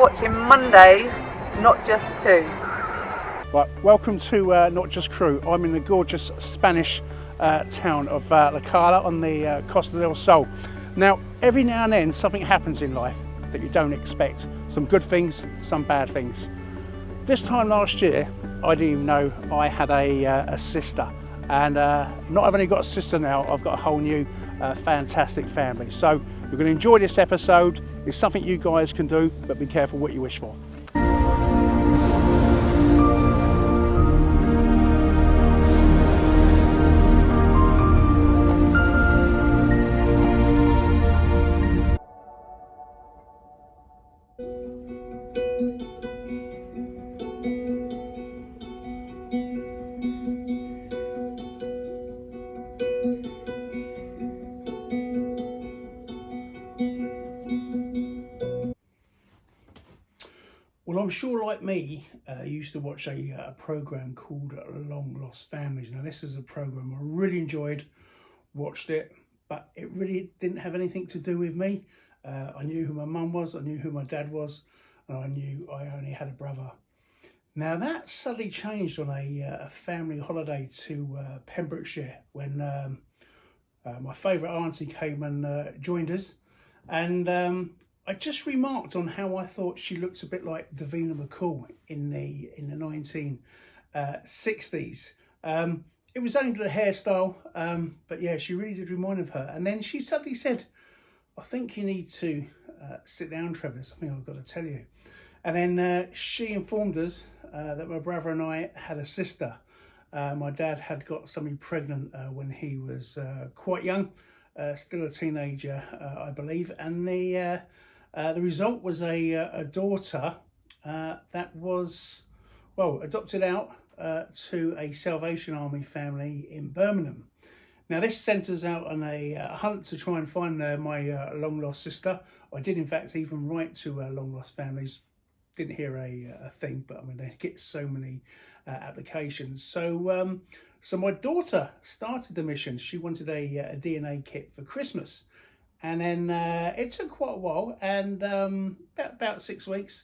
watching Mondays, Not Just Two. Right, welcome to Not Just Crew. I'm in the gorgeous Spanish town of La Cala on the Costa del Sol. Now, every now and then something happens in life that you don't expect. Some good things, some bad things. This time last year, I didn't even know I had a sister. And not I've only got a sister now, I've got a whole new fantastic family. So you're going to enjoy this episode. It's something you guys can do, but be careful what you wish for. Well, I'm sure, like me, you used to watch a program called Long Lost Families. Now, this is a program I really enjoyed, watched it, but it really didn't have anything to do with me. I knew who my mum was, I knew who my dad was, and I knew I only had a brother. Now, that suddenly changed on a family holiday to Pembrokeshire when my favourite auntie came and joined us. And I just remarked on how I thought she looked a bit like Davina McCall in the 1960s. It was only the hairstyle, but yeah, she really did remind me of her. And then she suddenly said, "I think you need to sit down, Trevor. Something I've got to tell you." And then she informed us that my brother and I had a sister. My dad had got somebody pregnant when he was quite young, still a teenager, I believe, and the result was a daughter that was, well, adopted out to a Salvation Army family in Birmingham. Now, this sent us out on a hunt to try and find my long-lost sister. I did, in fact, even write to Long Lost Families. Didn't hear a thing, but I mean, they get so many applications. So my daughter started the mission. She wanted a DNA kit for Christmas. And then it took quite a while, and about 6 weeks,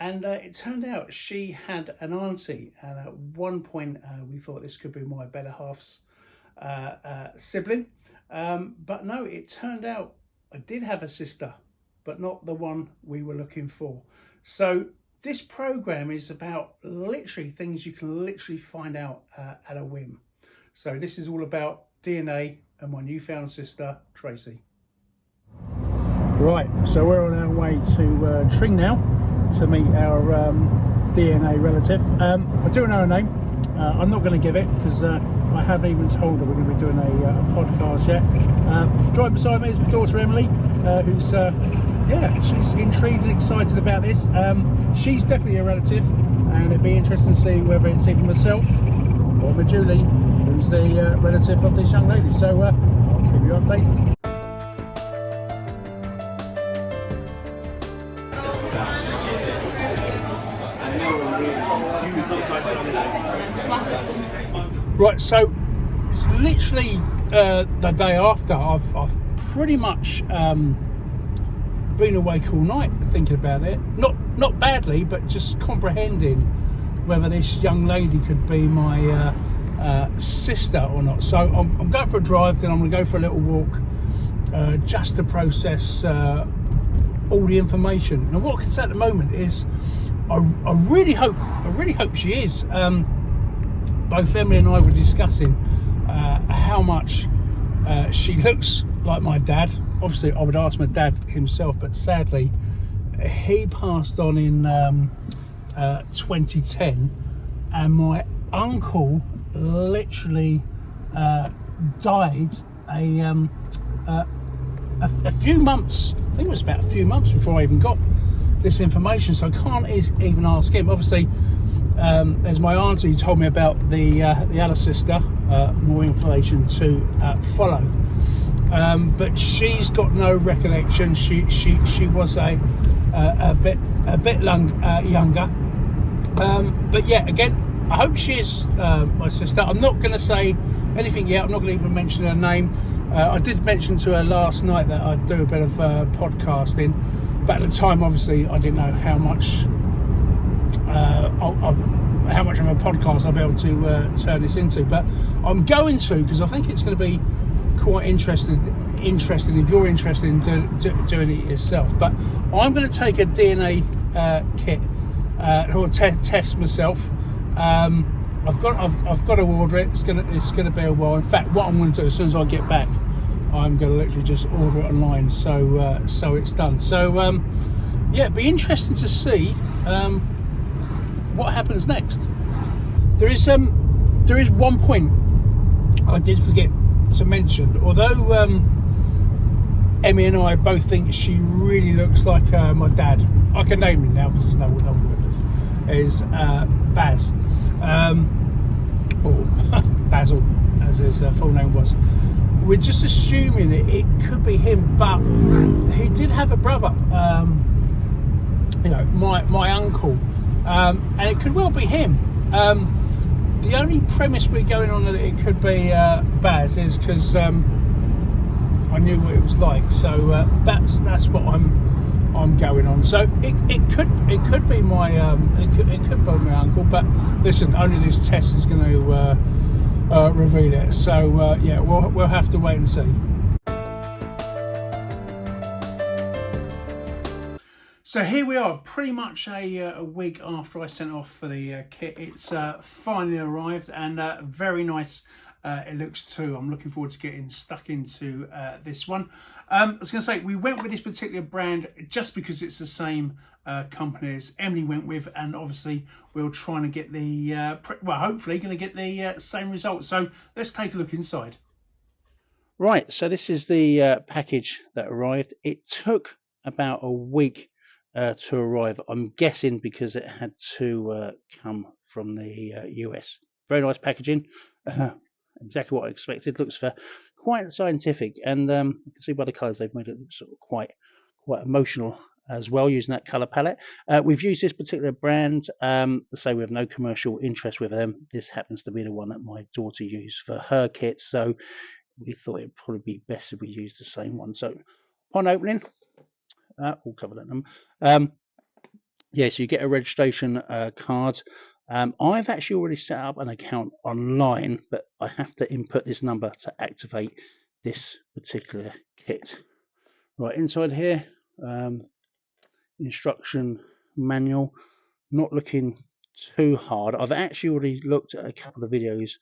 and it turned out she had an auntie, and at one point we thought this could be my better half's sibling, but no, it turned out I did have a sister, but not the one we were looking for. So this program is about literally things you can literally find out at a whim. So this is all about DNA and my newfound sister, Tracy. Right, so we're on our way to Tring now to meet our DNA relative. I do know her name. I'm not going to give it because I haven't even told her we're going to be doing a podcast yet. Driving beside me is my daughter Emily, who's she's intrigued and excited about this. She's definitely a relative, and it'd be interesting to see whether it's even myself or my Julie, who's the relative of this young lady. So I'll keep you updated. Right, so it's literally the day after. I've pretty much been awake all night thinking about it. Not badly, but just comprehending whether this young lady could be my sister or not. So I'm going for a drive, then I'm going to go for a little walk just to process all the information. And what I can say at the moment is I really hope she is. Both Emily and I were discussing how much she looks like my dad. Obviously, I would ask my dad himself, but sadly, he passed on in 2010, and my uncle literally died a few months. I think it was about a few months before I even got this information, so I can't even ask him. Obviously, there's my auntie who told me about the other sister. More information to follow, but she's got no recollection. She was a bit younger, but yeah, again, I hope she is my sister. I'm not going to say anything yet. I'm not going to even mention her name. I did mention to her last night that I do a bit of podcasting, but at the time, obviously, I didn't know how much of a podcast I'll be able to turn this into. But I'm going to, because I think it's going to be quite interesting if you're interested in doing it yourself. But I'm going to take a DNA kit or test myself. I've got to order it. It's going to be a while. In fact, what I'm going to do as soon as I get back, I'm going to literally just order it online. So it's done. So yeah, it'd be interesting to see what happens next. There is one point I did forget to mention. Although Emmy and I both think she really looks like my dad. I can name him now because there's no one with us. Is Baz, or Basil, as his full name was. We're just assuming that it could be him, but he did have a brother. My uncle, and it could well be him. The only premise we're going on that it could be Baz is because I knew what it was like. So that's what I'm going on. So it could be my it could be my uncle. But listen, only this test is going to reveal it. So yeah, we'll have to wait and see. So here we are, pretty much a week after I sent off for the kit. It's finally arrived, and very nice it looks too. I'm looking forward to getting stuck into this one. I was going to say, we went with this particular brand just because it's the same company as Emily went with, and obviously we're trying to get the, hopefully going to get the same results. So let's take a look inside. Right, so this is the package that arrived. It took about a week to arrive. I'm guessing because it had to come from the US. Very nice packaging. Exactly what I expected. Looks quite scientific, and you can see by the colours they've made it look sort of quite emotional as well, using that colour palette. We've used this particular brand. To say we have no commercial interest with them. This happens to be the one that my daughter used for her kit, so we thought it'd probably be best if we used the same one. So upon opening, we'll cover that number. Yeah, so you get a registration card. I've actually already set up an account online, but I have to input this number to activate this particular kit. Right, inside here, instruction manual. Not looking too hard. I've actually already looked at a couple of videos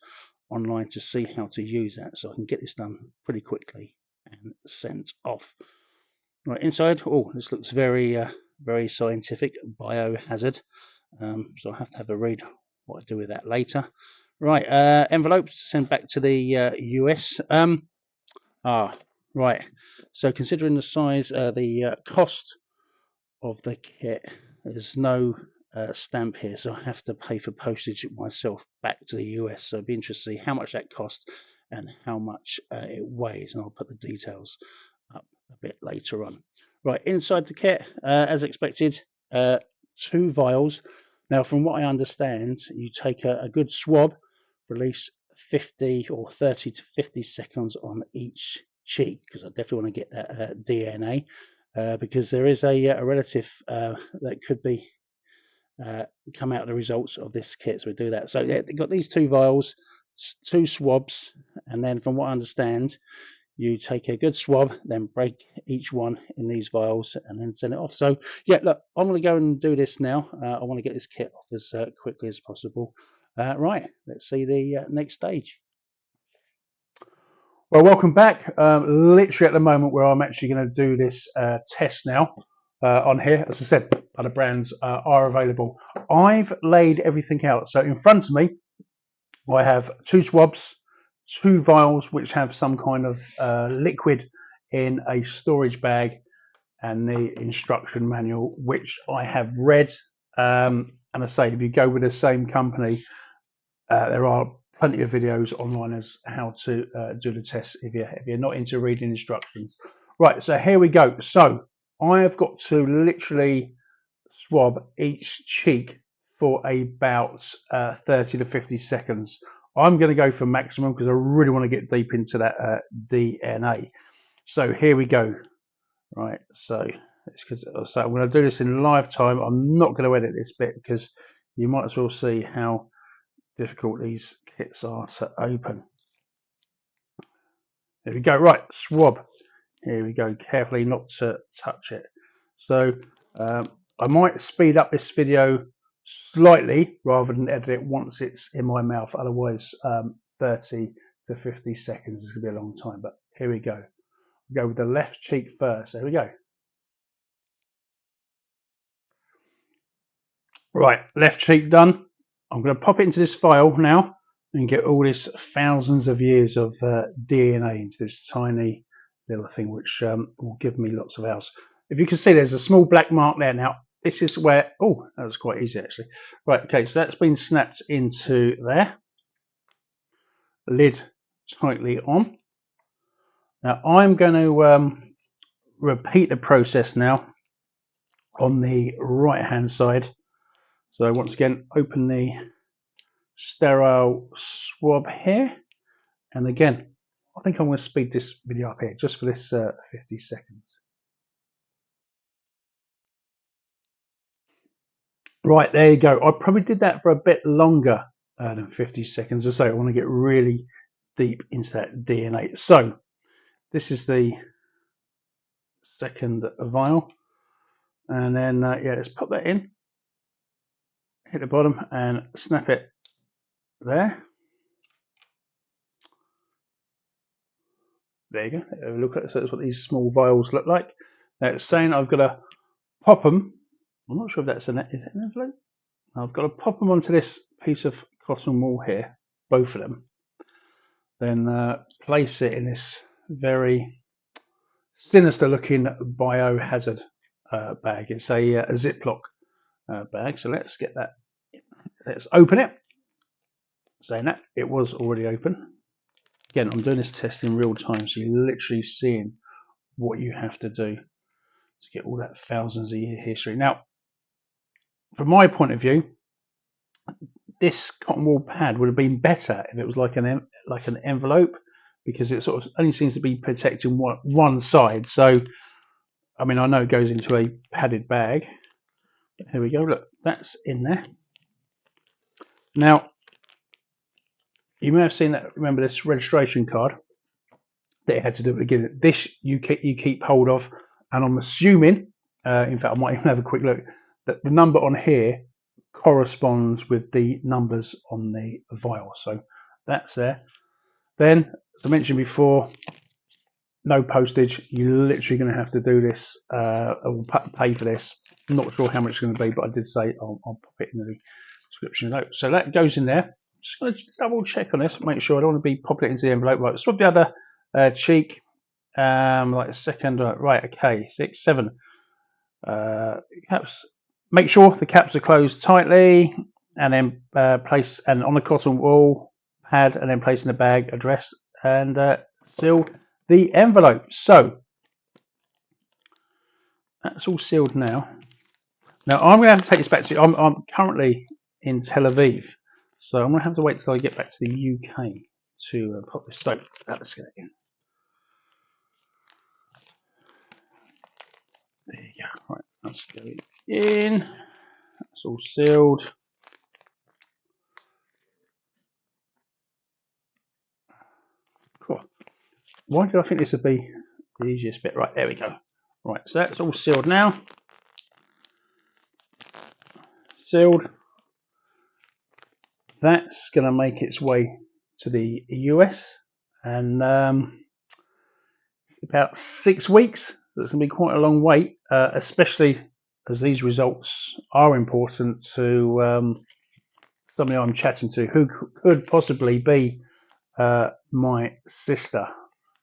online to see how to use that, so I can get this done pretty quickly and sent off. Right, inside, this looks very scientific, biohazard. So I'll have to have a read what I do with that later. Right, envelopes to send back to the US. Right, so considering the size, the cost of the kit, there's no stamp here, so I have to pay for postage myself back to the US. So it'd be interesting to see how much that cost and how much it weighs, and I'll put the details up a bit later on. Right, inside the kit, as expected, 2 vials. Now, from what I understand, you take a good swab, release 50 or 30 to 50 seconds on each cheek, because I definitely want to get that DNA, because there is a relative that could be come out of the results of this kit. So we do that. So yeah, they've got these 2 vials, 2 swabs, and then from what I understand, you take a good swab, then break each one in these vials, and then send it off. So yeah, look, I'm going to go and do this now. I want to get this kit off as quickly as possible. Right, let's see the next stage. Well, welcome back. Literally at the moment where I'm actually going to do this test now on here. As I said, other brands are available. I've laid everything out. So in front of me, I have 2 swabs, 2 vials which have some kind of liquid in a storage bag, and the instruction manual which I have read. And I say, if you go with the same company, there are plenty of videos online as how to do the test if you're not into reading instructions. Right, so here we go. So I have got to literally swab each cheek for about 30 to 50 seconds. I'm going to go for maximum because I really want to get deep into that DNA. So here we go. Right, so It's because I'm going to do this in live time. I'm not going to edit this bit because you might as well see how difficult these kits are to open. There we go. Right, swab. Here we go. Carefully not to touch it. So I might speed up this video slightly rather than edit it once it's in my mouth. Otherwise, 30 to 50 seconds is going to be a long time. But here we go. We'll go with the left cheek first. There we go. Right, left cheek done. I'm going to pop it into this file now and get all this thousands of years of DNA into this tiny little thing, which will give me lots of hours. If you can see, there's a small black mark there. Now, this is where, oh, that was quite easy actually. Right, okay, so that's been snapped into there. Lid tightly on. Now, I'm going to repeat the process now on the right-hand side. So once again, open the sterile swab here. And again, I think I'm going to speed this video up here just for this 50 seconds. Right, there you go. I probably did that for a bit longer than 50 seconds or so. I want to get really deep into that DNA. So this is the second vial. And then, yeah, let's pop that in. Hit the bottom and snap it there. There you go. Have a look at it. So that's what these small vials look like. Now it's saying I've got to pop them. I'm not sure if that's is it an envelope? I've got to pop them onto this piece of cotton wool here, both of them. Then place it in this very sinister looking biohazard bag. It's a Ziploc bag. So let's get that. Let's open it. Saying that, it was already open. Again, I'm doing this test in real time, so you're literally seeing what you have to do to get all that thousands of year history. Now, from my point of view, this cotton wool pad would have been better if it was like an envelope, because it sort of only seems to be protecting one side. So, I mean, I know it goes into a padded bag. But here we go. Look, that's in there. Now, you may have seen that. Remember this registration card that it had to do at the beginning. This you keep hold of, and I'm assuming, in fact, I might even have a quick look, that the number on here corresponds with the numbers on the vial. So that's there. Then, as I mentioned before, no postage. You're literally going to have to do this or pay for this. I'm not sure how much it's going to be, but I did say I'll pop it in the description note. So that goes in there. Just going to double check on this, make sure I don't want to be popping it into the envelope. Right, swab the other cheek, like a second. Right, okay, 6, 7. Caps. Make sure the caps are closed tightly, and then place and on the cotton wool pad, and then place in the bag, address, and seal the envelope. So that's all sealed now. Now I'm going to have to take this back to. I'm currently in Tel Aviv. So I'm going to have to wait till I get back to the UK to pop this. So let's get it in. There you go. Right, let's go in. That's all sealed. Cool. Why did I think this would be the easiest bit? Right, there we go. Right, so that's all sealed now. Sealed. That's going to make its way to the US, and about 6 weeks. That's going to be quite a long wait, especially as these results are important to somebody I'm chatting to who could possibly be my sister.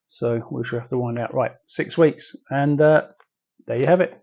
So we shall have to find out. Right, 6 weeks, and there you have it.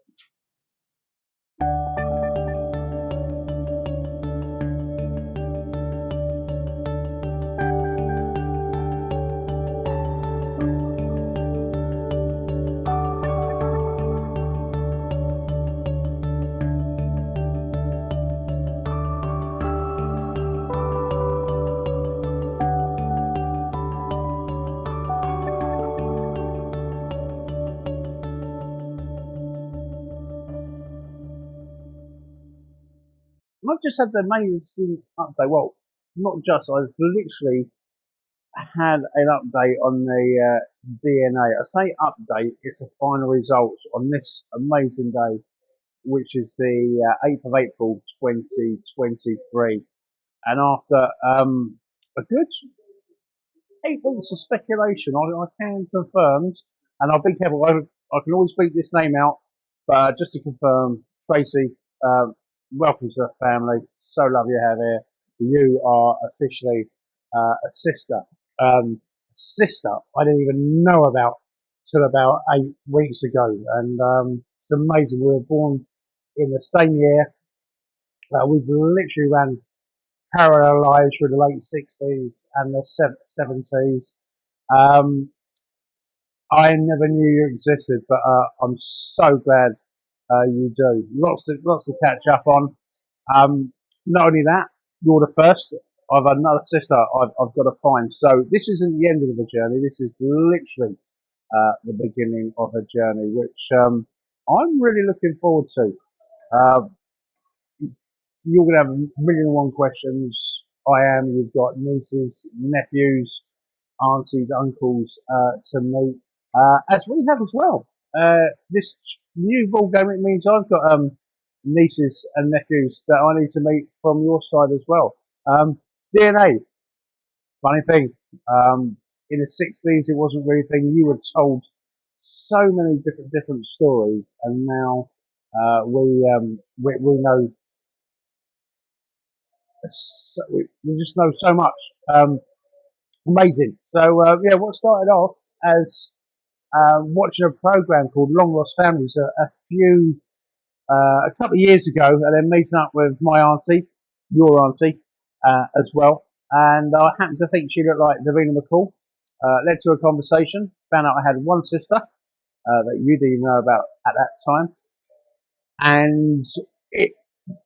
I've just had the amazing update. Well, not just, I've literally had an update on the DNA. I say update, it's the final results on this amazing day, which is the 8th of April 2023. And after a good 8 weeks of speculation, I can confirm, and I'll be careful, I can always beat this name out, but just to confirm, Tracy, welcome to the family. So lovely to have here. You are officially a sister. Sister, I didn't even know about till about 8 weeks ago, and it's amazing. We were born in the same year. We've literally ran parallel lives through the late 60s and the 70s. Um, I never knew you existed, but I'm so glad you do. Lots to catch up on. Not only that, you're the first. I've another sister I've got to find. So this isn't the end of the journey. This is literally the beginning of a journey, which I'm really looking forward to. Uh, you're going to have a million and one questions. I am. You've got nieces, nephews, aunties, uncles to meet, as we have as well. This new ball game, it means I've got nieces and nephews that I need to meet from your side as well. DNA, funny thing. In the 60s, it wasn't really a thing. You were told so many different stories, and now we know we just know so much. Amazing. So yeah, what started off as watching a program called Long Lost Families a couple of years ago, and then meeting up with my auntie, your auntie, as well. And I happened to think she looked like Davina McCall. Led to a conversation. Found out I had one sister that you didn't know about at that time, and it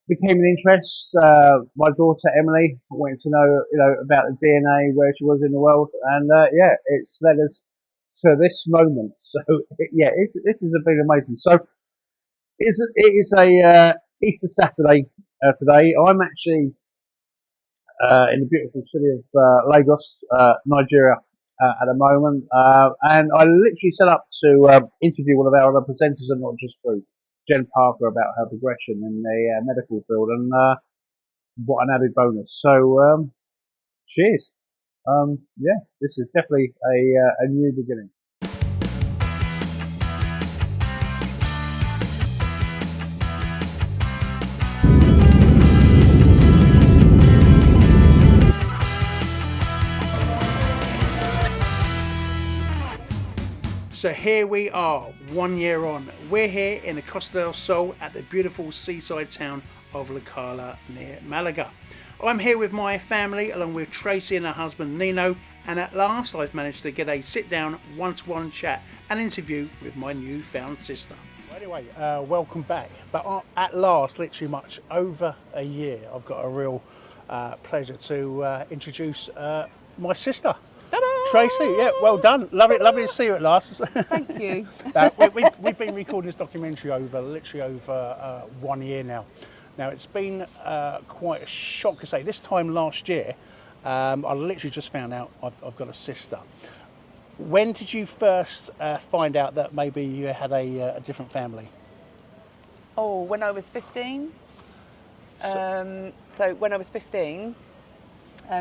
became an interest. My daughter Emily wanted to know, about the DNA, where she was in the world, and yeah, it's led us to this moment. So yeah, this has been amazing. So it is a Easter Saturday today. I'm actually in the beautiful city of Lagos, Nigeria, at the moment, and I literally set up to interview one of our other presenters, and not just through Jen Parker, about her progression in the medical field, and what an added bonus. So cheers. Yeah, this is definitely a new beginning. So here we are, 1 year on. We're here in the Costa del Sol at the beautiful seaside town of La Cala near Malaga. I'm here with my family along with Tracy and her husband Nino, and at last I've managed to get a sit-down, one-to-one chat and interview with my newfound sister. Anyway, welcome back. But at last, literally much over a year, I've got a real pleasure to introduce my sister. Ta-da! Tracy, yeah, well done. Lovely to see you at last. Thank you. We've been recording this documentary literally over 1 year now. Now it's been quite a shock to say. This time last year, I literally just found out I've got a sister. When did you first find out that maybe you had a different family? Oh, when I was 15. So when I was 15,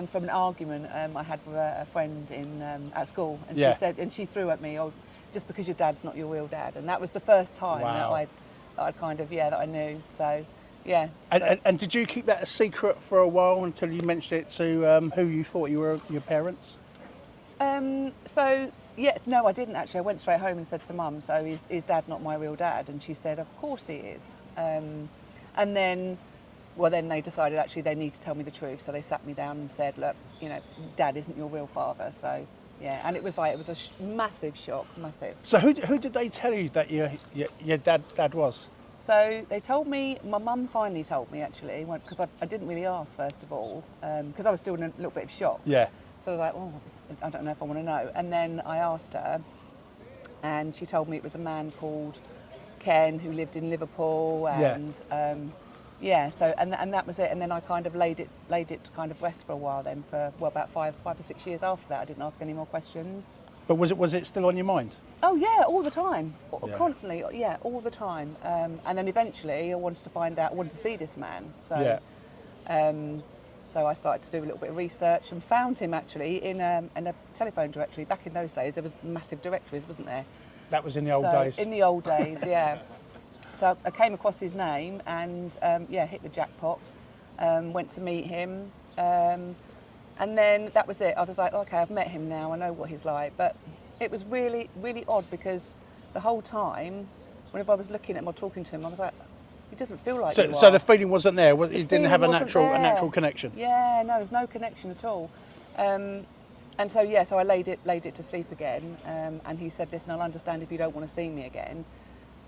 from an argument I had with a friend at school, and Yeah. she said, and she threw at me, "Oh, just because your dad's not your real dad," and that was the first time Wow. that I kind of that I knew. So yeah. And did you keep that a secret for a while until you mentioned it to who you thought you were your parents? So yeah, no, I didn't actually. I went straight home and said to Mum, "So is Dad not my real dad?" And she said, "Of course he is." And then. Well, then they decided actually they need to tell me the truth. So they sat me down and said, "Look, Dad isn't your real father." So, yeah, and it was a massive shock, massive. So who did they tell you that your dad was? So they told me, my mum finally told me actually, because I didn't really ask first of all, because I was still in a little bit of shock. Yeah. So I was like, oh, I don't know if I want to know. And then I asked her, and she told me it was a man called Ken who lived in Liverpool, and Yeah, so and that was it, and then I kind of laid it to kind of rest for a while. Then for about five or 6 years after that, I didn't ask any more questions. But was it still on your mind? Oh yeah, all the time, Yeah. constantly. Yeah, all the time. And then eventually, I wanted to see this man. So, so I started to do a little bit of research and found him actually in a telephone directory. Back in those days, there was massive directories, wasn't there? That was in the old days. In the old days, yeah. So I came across his name and hit the jackpot. Went to meet him, and then that was it. I was like, okay, I've met him now. I know what he's like. But it was really, really odd because the whole time, whenever I was looking at him or talking to him, I was like, he doesn't feel like you are. So the feeling wasn't there. He didn't have a natural connection. Yeah, no, there's no connection at all. And so I laid it to sleep again. And he said, listen, I'll understand if you don't want to see me again.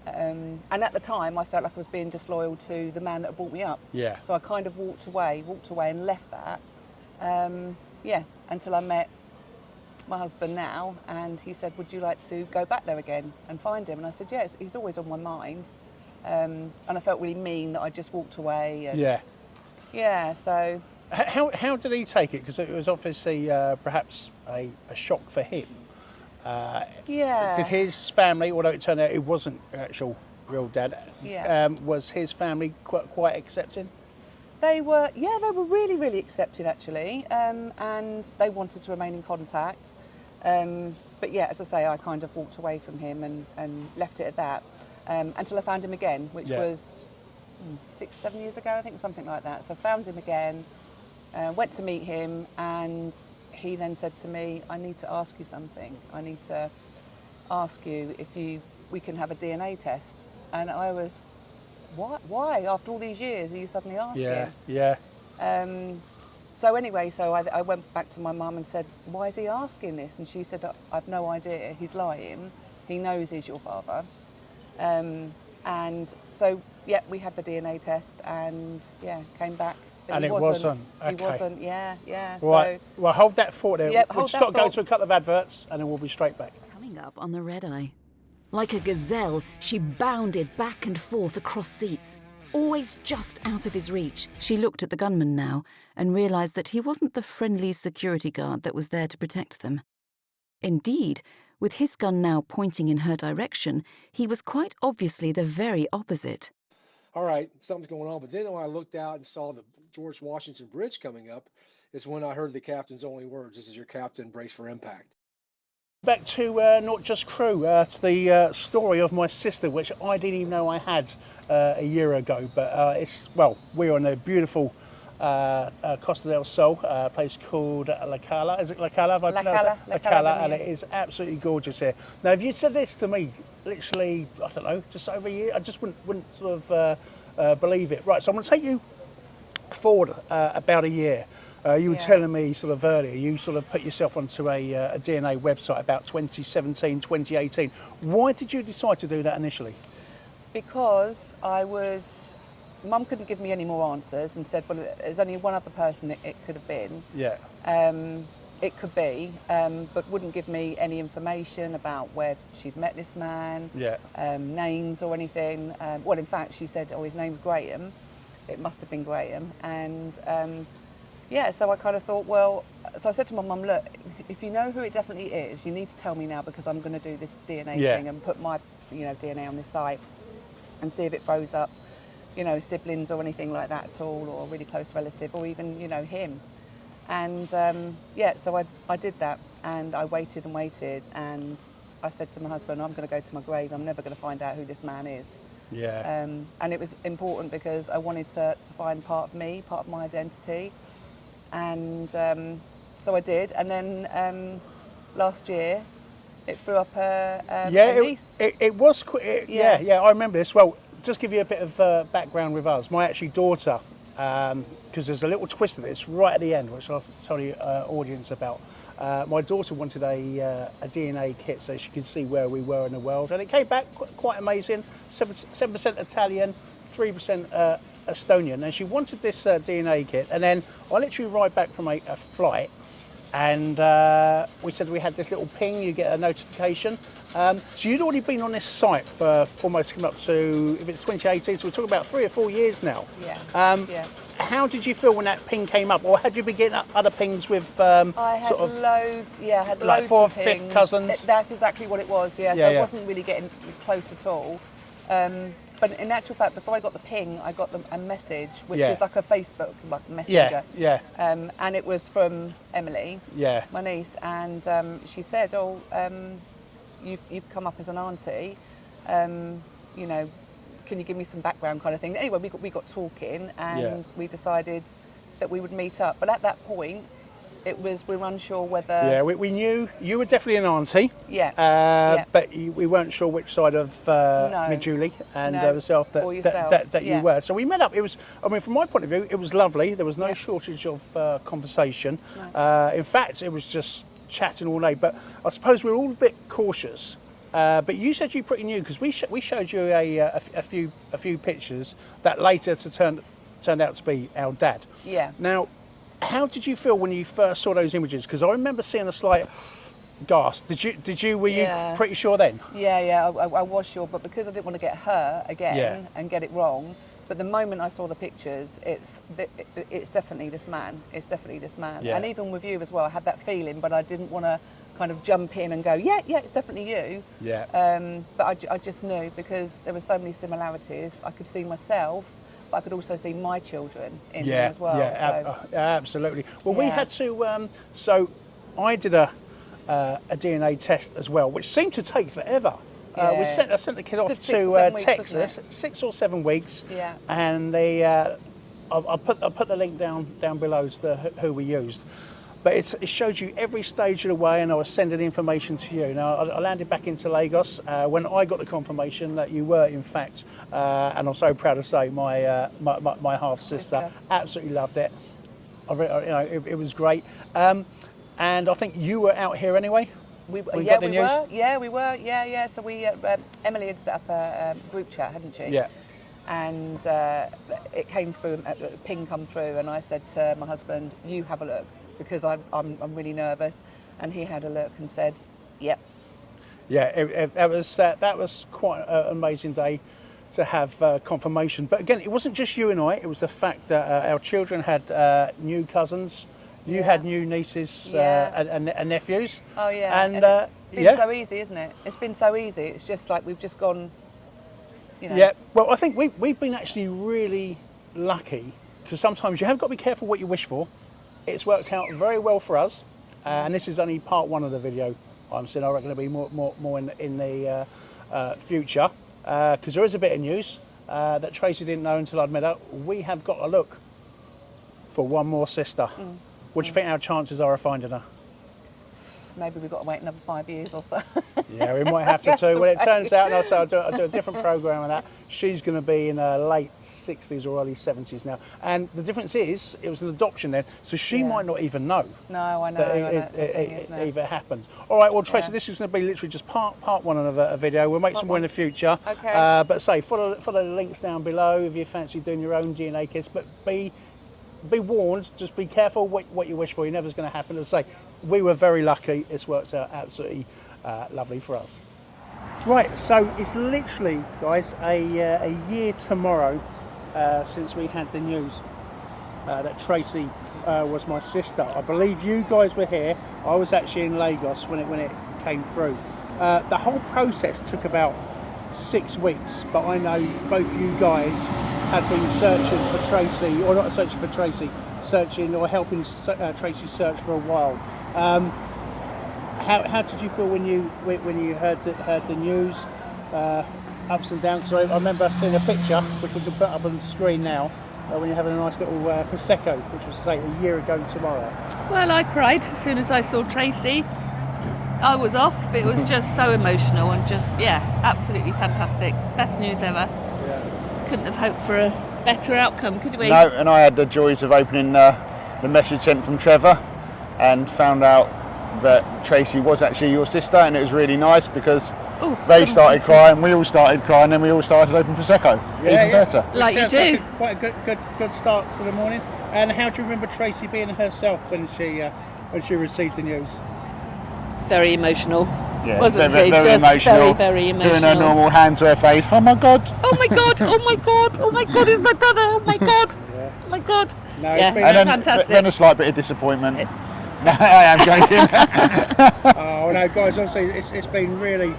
And at the time, I felt like I was being disloyal to the man that brought me up. Yeah. So I kind of walked away and left that. Until I met my husband now, and he said, would you like to go back there again and find him? And I said, yes, he's always on my mind. And I felt really mean that I just walked away. And yeah, so... How did he take it? Because it was obviously perhaps a shock for him. Did his family, although it turned out it wasn't actual real dad, was his family quite accepting? They were really, really accepting actually, and they wanted to remain in contact. But yeah, as I say, I kind of walked away from him and left it at that until I found him again, which was 6-7 years ago, I think, something like that. So I found him again, went to meet him, and he then said to me, I need to ask you something. I need to ask you if we can have a DNA test. And I was, what? Why? After all these years, are you suddenly asking? Yeah. So anyway, I went back to my mum and said, why is he asking this? And she said, I've no idea. He's lying. He knows he's your father. And so, we had the DNA test and, came back. And it wasn't. Okay. He wasn't, yeah. Right, So, well, hold that thought there. Yep, We've just got to go to a couple of adverts and then we'll be straight back. Coming up on the Red Eye. Like a gazelle, she bounded back and forth across seats, always just out of his reach. She looked at the gunman now and realised that he wasn't the friendly security guard that was there to protect them. Indeed, with his gun now pointing in her direction, he was quite obviously the very opposite. All right, something's going on. But then when I looked out and saw the George Washington Bridge coming up, is when I heard the captain's only words, this is your captain, brace for impact. Back to Not Just Crew, to the story of my sister, which I didn't even know I had a year ago. But we're on a beautiful Costa del Sol, a place called La Cala. Is it La Cala? La Cala, and it is absolutely gorgeous here. Now, if you'd said this to me, literally, I don't know, just over a year, I just wouldn't sort of believe it. Right, so I'm going to take you forward about a year. You were telling me sort of earlier, you sort of put yourself onto a DNA website about 2017, 2018. Why did you decide to do that initially? Because Mum couldn't give me any more answers and said, well, there's only one other person it could have been. Yeah. It could be, but wouldn't give me any information about where she'd met this man, names or anything. Well, in fact, she said, his name's Graham. It must have been Graham. And so I kind of thought, so I said to my mum, look, if you know who it definitely is, you need to tell me now because I'm going to do this DNA thing and put my DNA on this site and see if it throws up, siblings or anything like that at all, or a really close relative, or even, him. And so I did that, and I waited and waited, and I said to my husband, I'm going to go to my grave, I'm never going to find out who this man is. Yeah. And it was important because I wanted to find part of me, part of my identity. And so I did, and then last year it threw up a niece. It was quick. I remember this. Well, just give you a bit of background with us. My actually daughter, because there's a little twist of this right at the end, which I'll tell you audience about. My daughter wanted a DNA kit so she could see where we were in the world, and it came back quite amazing. 7% Italian, 3% Estonian, and she wanted this DNA kit. And then I literally arrived back from a flight, and we said we had this little ping, you get a notification. So you'd already been on this site for almost coming up to, if it's 2018, so we're talking about 3 or 4 years now. Yeah. Yeah. How did you feel when that ping came up, or had you been getting other pings with I had sort of loads, yeah, I had like loads 4th, of 5th pings. cousins? That's exactly what it was, yeah. So I wasn't really getting close at all. But in actual fact, before I got the ping, I got a message, which is like a Facebook like messenger. Yeah. And it was from Emily, my niece, and she said, "Oh, you've come up as an auntie. You know, can you give me some background kind of thing?" Anyway, we got talking, and we decided that we would meet up. But at that point, we were unsure whether. Yeah, we knew you were definitely an auntie. Yeah. But we weren't sure which side of me, Julie, and yourself that you were. So we met up. It was, I mean, from my point of view, it was lovely. There was no shortage of conversation. No. In fact, it was just chatting all day. But I suppose we were all a bit cautious. But you said you're pretty new, because we showed you a few pictures that later turned out to be our dad. Yeah. Now, how did you feel when you first saw those images? Because I remember seeing a slight gasp. Were you pretty sure then? Yeah, I was sure, but because I didn't want to get her again and get it wrong. But the moment I saw the pictures, it's definitely this man. It's definitely this man. Yeah. And even with you as well, I had that feeling, but I didn't want to kind of jump in and go, yeah, it's definitely you. Yeah. But I just knew, because there were so many similarities. I could see myself, but I could also see my children in him as well. Yeah, absolutely. Well, we had to. So I did a DNA test as well, which seemed to take forever. I sent the kid off to Texas, 6 or 7 weeks. Yeah. And I put the link down below as to who we used. But it showed you every stage of the way, and I was sending information to you. Now, I landed back into Lagos when I got the confirmation that you were, in fact, and I'm so proud to say, my half-sister. Absolutely loved it. It was great. And I think you were out here anyway? We were. So Emily had set up a group chat, hadn't she? Yeah. And it came through, a ping come through, and I said to my husband, "You have a look," because I'm really nervous. And he had a look and said, "Yep." Yeah, that was quite an amazing day to have confirmation. But again, it wasn't just you and I. It was the fact that our children had new cousins. You had new nieces and nephews. Oh yeah, and it's been so easy, isn't it? It's been so easy. It's just like we've just gone. Yeah, well, I think we've been actually really lucky, because sometimes you have got to be careful what you wish for. It's worked out very well for us, and this is only part 1 of the video. I'm saying I reckon there'll be more in the future, because there is a bit of news that Tracy didn't know until I'd met her. We have got a look for one more sister. What do you think our chances are of finding her? Maybe we've got to wait another 5 years or so. Yeah, we might have to too. Well, it turns out, and I'll do a different programme on that, she's going to be in her late 60s or early 70s now. And the difference is, it was an adoption then, so she might not even know. No, I know. That it even happened. All right, well, Tracy, this is going to be literally just part 1 of a video. We'll make some more in the future. Okay. But follow the links down below if you fancy doing your own DNA kits. But be warned, just be careful what you wish for. You're never going to happen. As I say, we were very lucky. It's worked out absolutely lovely for us. Right, so it's literally, guys, a year tomorrow since we had the news that Tracy was my sister. I believe you guys were here. I was actually in Lagos when it came through. The whole process took about 6 weeks, but I know both you guys had been searching for Tracy, or not searching for Tracy, searching or helping Tracy search for a while. How did you feel when you heard the news? Ups and downs. So I remember seeing a picture, which we can put up on the screen now, when you're having a nice little prosecco, which was, say, a year ago tomorrow. Well, I cried as soon as I saw Tracy. I was off. It was just so emotional and just, absolutely fantastic. Best news ever. Yeah. Couldn't have hoped for a better outcome, could we? No, and I had the joys of opening the message sent from Trevor and found out that Tracy was actually your sister, and it was really nice because they started crying, we all started crying, then we all started open prosecco. Even better. Like you do. Quite a good start to the morning. And how do you remember Tracy being herself when she when she received the news? Very emotional. Yeah, Wasn't very, she? very Just emotional. very emotional. Doing her normal hand to her face. Oh my god! Oh my god! Oh my god! Oh my god! He's my brother! Oh my god! Oh my god! No, Yeah, it's been And then, fantastic. then a slight bit of disappointment. No, I am joking. Oh no, guys! Honestly, it's been really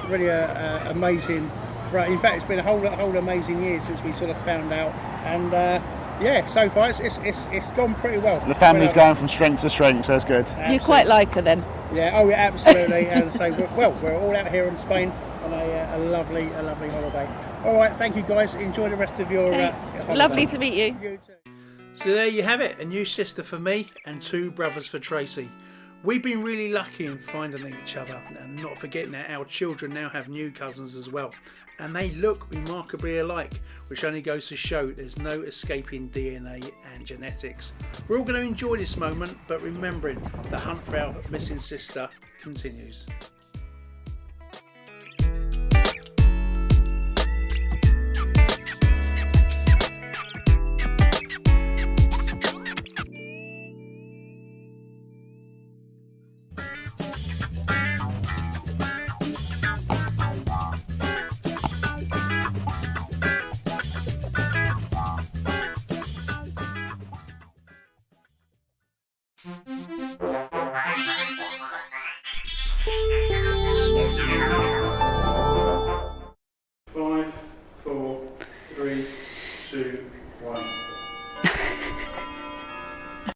amazing. In fact, it's been a whole amazing year since we sort of found out, and yeah, so far it's gone pretty well. The family's going from strength to strength, so it's good. You quite like her then? Yeah, oh yeah, absolutely. And so we're all out here in Spain on a lovely holiday. All right, thank you guys. Enjoy the rest of your holiday. Lovely to meet you. You too. So there you have it, a new sister for me and 2 brothers for Tracy. We've been really lucky in finding each other, and not forgetting that our children now have new cousins as well. And they look remarkably alike, which only goes to show there's no escaping DNA and genetics. We're all going to enjoy this moment, but remembering the hunt for our missing sister continues.